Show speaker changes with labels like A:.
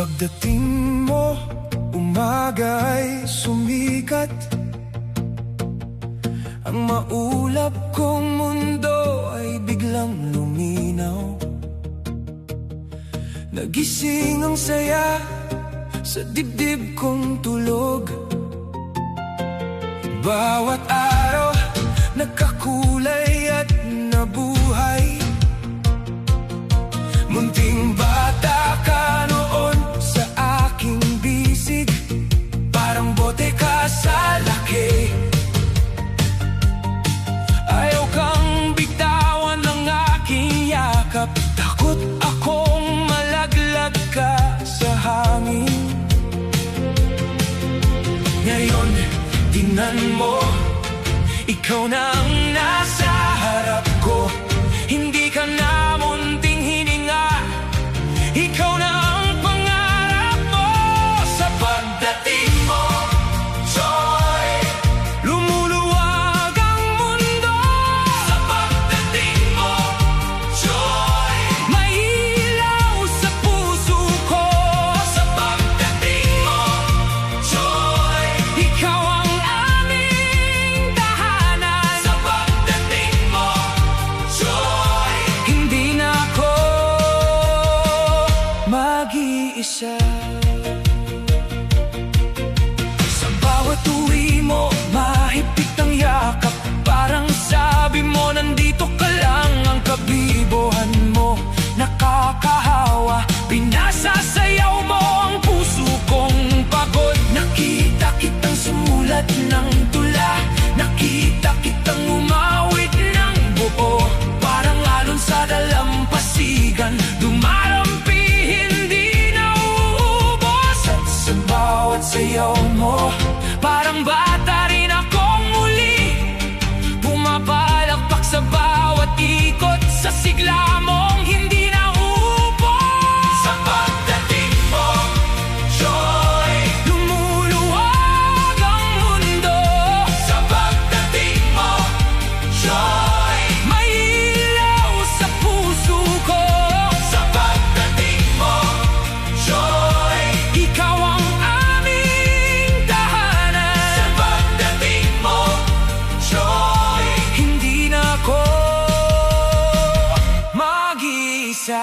A: Pagdating mo, umaga ay sumikat. Ang maulap kong mundo ay biglang luminaw. Nagising ang saya sa dibdib kong tulog. Bawat araw nagkakulay at nabuhay. Munting bata ka noon sa aking bisig, parang bote ka sa laki. Ayaw kang bitawan ng aking yakap, takot akong malaglag ka sa hangin. Ngayon, tingnan mo, ikaw na ang nasa harap ko. Hindi ka na munting hininga, ikaw na ang pangarap mo. Sa pagdating mo, Joy, lumuluwag ang mundo. Sa pagdating mo, Joy, may ilaw sa puso ko. Sa pagdating mo, Joy, ikaw ang aming tahanan. Sa pagdating mo, Joy, hindi na ako mag-iisa. Sa bawat uwi mo, mahigpit ang yakap. Parang sabi mo, nandito ka lang. Ang kabibohan mo, nakakahawa. Pinasasayaw mo ang puso kong pagod. Nakita kitang sumulat ng tula, nakita kitang umawit ng buo. Parang alon sa dalampasigan, dumarampi, hindi nauubos. At sa bawat sayaw mo, parang bata rin akong muli. Pumapalakpak sa bawat ikot, sa sigla mong hindi nauubos. Sa pagdating mo, Joy, lumuluwag ang mundo. Sa pagdating mo, Joy, may ilaw sa puso ko. Sa pagdating mo, Joy, ikaw ang aming tahanan. Sa pagdating mo, Joy, hindi na ako mag-iisa.